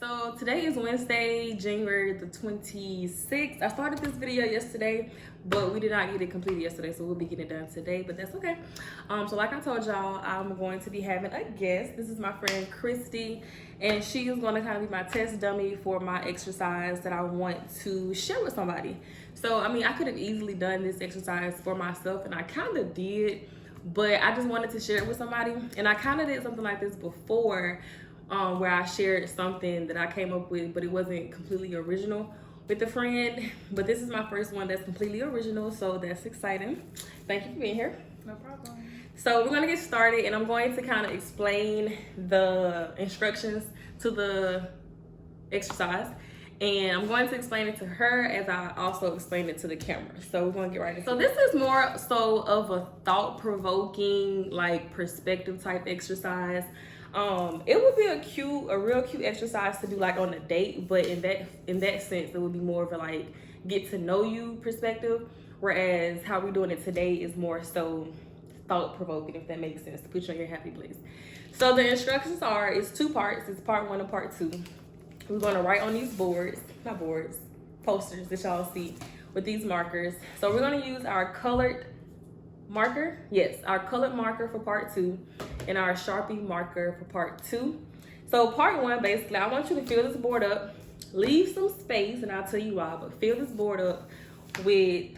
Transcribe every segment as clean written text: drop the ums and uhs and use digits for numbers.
So today is Wednesday, January the 26th. I started this video yesterday, but we did not get it completed yesterday, so we'll be getting it done today, but that's okay. So like I told y'all, I'm going to be having a guest. This is my friend Christy, and she is going to kind of be my test dummy for my exercise that I want to share with somebody. So, I mean, I could have easily done this exercise for myself, and I kind of did, but I just wanted to share it with somebody. And I kind of did something like this before, where I shared something that I came up with, but it wasn't completely original with a friend. But this is my first one that's completely original, so that's exciting. Thank you for being here. No problem. So we're gonna get started, and I'm going to kind of explain the instructions to the exercise, and I'm going to explain it to her as I also explain it to the camera. So we're gonna get right into it. So this is more so of a thought-provoking, like perspective type exercise. It would be a real cute exercise to do like on a date, but in that sense, it would be more of a like get to know you perspective. Whereas how we're doing it today is more so thought provoking, if that makes sense, to put you on your happy place. So the instructions are, it's two parts. It's part 1 and part 2. We're gonna write on these posters that y'all see with these markers. So we're gonna use our colored marker, our colored marker for part 2 and our Sharpie marker for part 2. So part 1, basically, I want you to fill this board up, leave some space, and I'll tell you why, but fill this board up with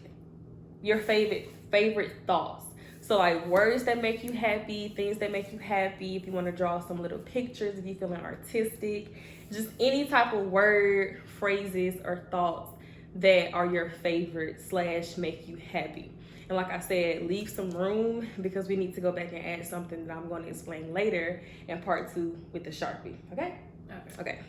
your favorite thoughts. So like words that make you happy, things that make you happy. If you want to draw some little pictures, if you're feeling artistic, just any type of word, phrases, or thoughts that are your favorite / make you happy. And like I said, leave some room because we need to go back and add something that I'm going to explain later in part 2 with the Sharpie. Okay? Okay.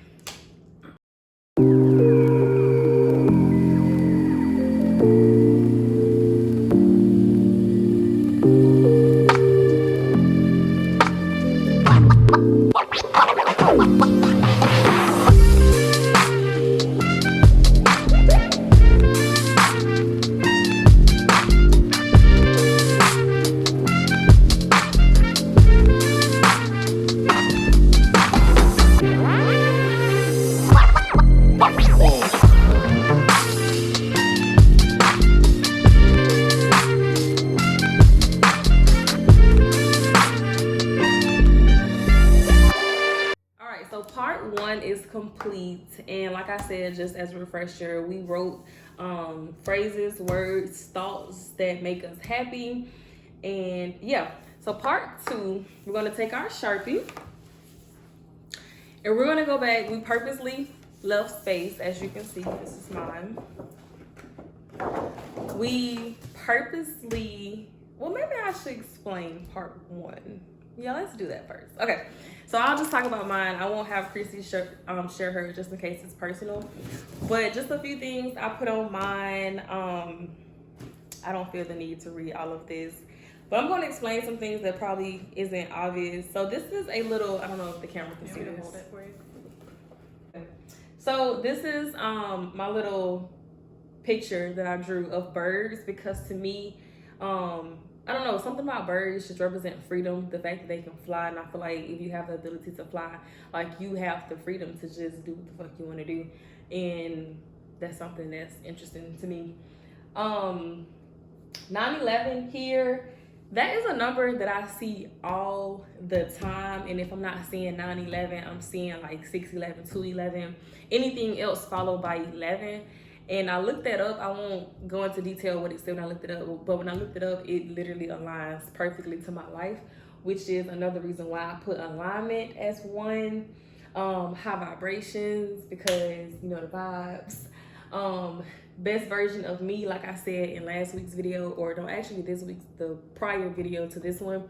So part 1 is complete, and like I said, just as a refresher, we wrote phrases, words, thoughts that make us happy. And yeah, so part 2, we're going to take our Sharpie and we're going to go back. We purposely left space, as you can see. This is mine. We purposely, well, maybe I should explain part 1. Yeah, let's do that first. Okay, so I'll just talk about mine. I won't have Chrissy share her just in case it's personal. But just a few things I put on mine. I don't feel the need to read all of this, but I'm going to explain some things that probably isn't obvious. So this is a little, I don't know if the camera can see this. Hold it for you. Okay. So this is my little picture that I drew of birds, because to me, I don't know, something about birds just represent freedom, the fact that they can fly. And I feel like if you have the ability to fly, like you have the freedom to just do what the fuck you want to do. And that's something that's interesting to me. 9/11 here, that is a number that I see all the time. And if I'm not seeing 9/11, I'm seeing like 6/11, 2/11, anything else followed by 11. And I looked that up. I won't go into detail what it said when I looked it up, but when I looked it up, it literally aligns perfectly to my life, which is another reason why I put alignment as 1. High vibrations, because you know the vibes. Best version of me, like I said in last week's video, or no, actually this week's, the prior video to this one.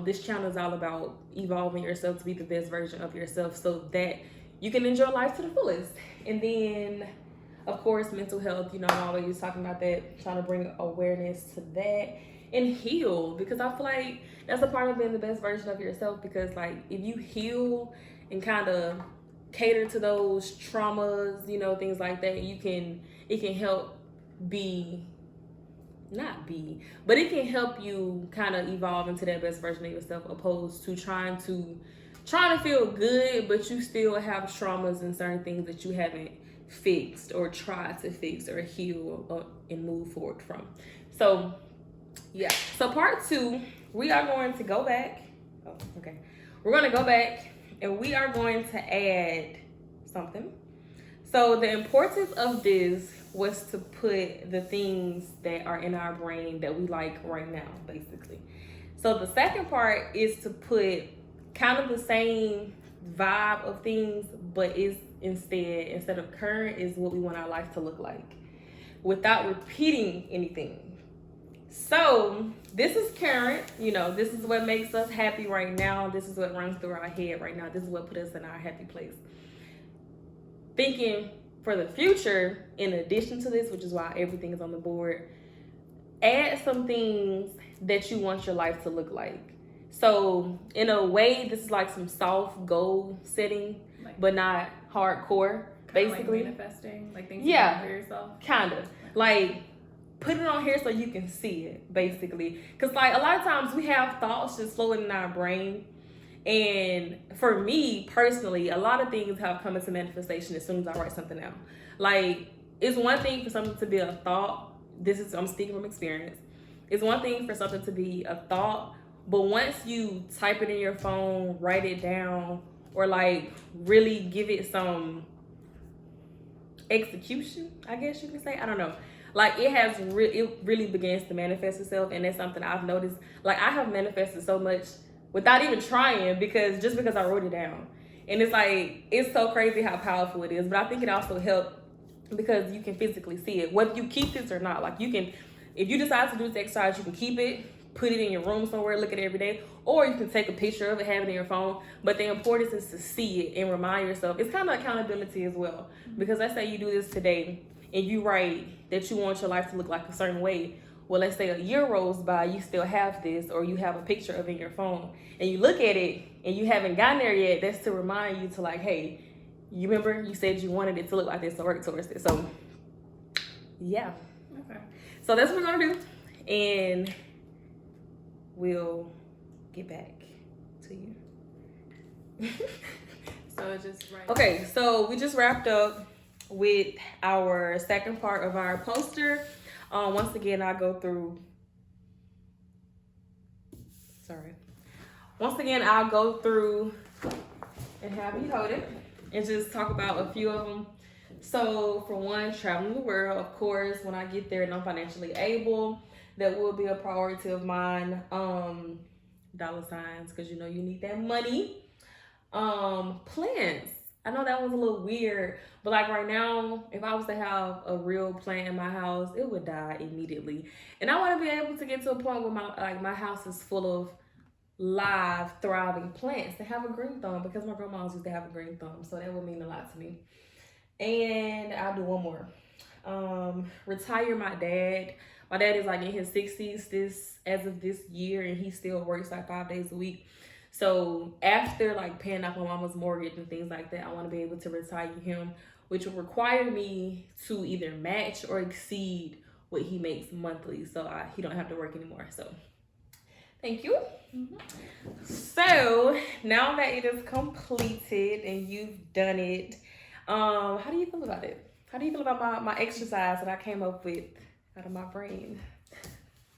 This channel is all about evolving yourself to be the best version of yourself so that you can enjoy life to the fullest. And then, of course, mental health, you know, I'm always talking about that, trying to bring awareness to that and heal, because I feel like that's a part of being the best version of yourself. Because like if you heal and kind of cater to those traumas, you know, things like that, it can help it can help you kind of evolve into that best version of yourself, opposed to trying to trying to feel good, but you still have traumas and certain things that you haven't fixed or tried to fix or heal and move forward from. So yeah, so part 2, we are going to go back. Oh, okay. We're going to go back and we are going to add something. So the importance of this was to put the things that are in our brain that we like right now, basically. So the second part is to put kind of the same vibe of things, but is instead of current, is what we want our life to look like without repeating anything. So this is current, this is what makes us happy right now. This is what runs through our head right now. This is what put us in our happy place. Thinking for the future, in addition to this, which is why everything is on the board, add some things that you want your life to look like. So in a way, this is like some soft goal setting, but not hardcore, basically. Like manifesting, like things you want for yourself? Kind of. Like, put it on here so you can see it, basically. Because, like, a lot of times we have thoughts just floating in our brain. And for me, personally, a lot of things have come into manifestation as soon as I write something out. Like, it's one thing for something to be a thought. I'm speaking from experience. It's one thing for something to be a thought, but once you type it in your phone, write it down, or like really give it some execution, I guess you can say. I don't know. Like it really begins to manifest itself, and that's something I've noticed. Like I have manifested so much without even trying because I wrote it down. And it's like, it's so crazy how powerful it is. But I think it also helped because you can physically see it, whether you keep this or not. Like you can, if you decide to do this exercise, you can keep it, put it in your room somewhere, look at it every day, or you can take a picture of it, have it in your phone. But the importance is to see it and remind yourself. It's kind of accountability as well. Because let's say you do this today and you write that you want your life to look like a certain way. Well, let's say a year rolls by, you still have this, or you have a picture of it in your phone, and you look at it and you haven't gotten there yet. That's to remind you to like, hey, you remember you said you wanted it to look like this, so work towards it. So yeah. Okay. So that's what we're gonna do, and we'll get back to you. So just right. Okay, so we just wrapped up with our second part of our poster. Once again, I'll go through and have you hold it and just talk about a few of them. So for one, traveling the world, of course, when I get there and I'm financially able, that will be a priority of mine. Dollar signs, because you need that money. Plants. I know that one's a little weird, but like right now, if I was to have a real plant in my house, it would die immediately. And I want to be able to get to a point where my house is full of live, thriving plants that have a green thumb, because my grandma used to have a green thumb, so that would mean a lot to me. And I'll do one more. Retire my dad. My dad is like in his 60s as of this year, and he still works like 5 days a week. So after like paying off my mama's mortgage and things like that, I want to be able to retire him, which will require me to either match or exceed what he makes monthly, so he don't have to work anymore. So thank you. Mm-hmm. So now that it is completed and you've done it, how do you feel about it? How do you feel about my exercise that I came up with out of my brain?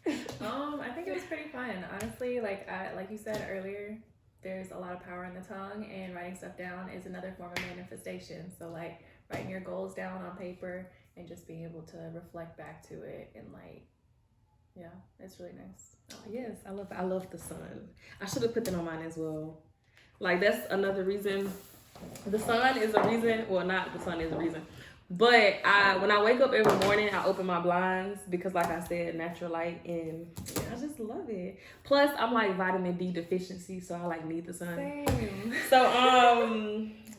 I think it was pretty fun. Honestly, like you said earlier, there's a lot of power in the tongue, and writing stuff down is another form of manifestation. So like writing your goals down on paper and just being able to reflect back to it, and like, yeah, it's really nice. Yes, I love the sun. I should have put that on mine as well. Like that's another reason. The sun is a reason. Well, not the sun is a reason. But when I wake up every morning, I open my blinds because, like I said, natural light, and I just love it. Plus, I'm like vitamin D deficiency, so I like need the sun. Same. So,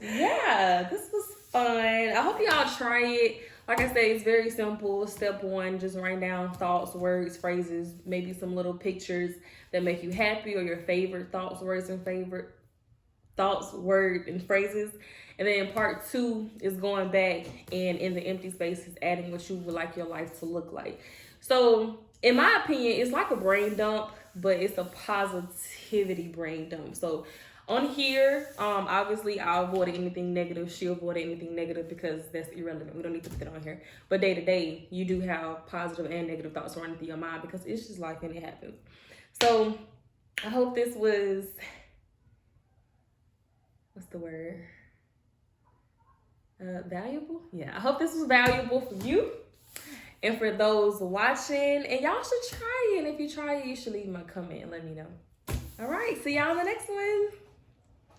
yeah, this was fun. I hope y'all try it. Like I said, it's very simple. Step one, just write down thoughts, words, phrases, maybe some little pictures that make you happy, or your favorite thoughts, words, and phrases. And then part 2 is going back and in the empty spaces, adding what you would like your life to look like. So in my opinion, it's like a brain dump, but it's a positivity brain dump. So On here, obviously I avoided anything negative. She avoided anything negative because that's irrelevant. We don't need to put that on here. But day to day, you do have positive and negative thoughts running through your mind because it's just life and it happens. So I hope this was, what's the word? Valuable? Yeah, I hope this was valuable for you and for those watching. And y'all should try it. And if you try it, you should leave me a comment and let me know. All right, see y'all in the next one.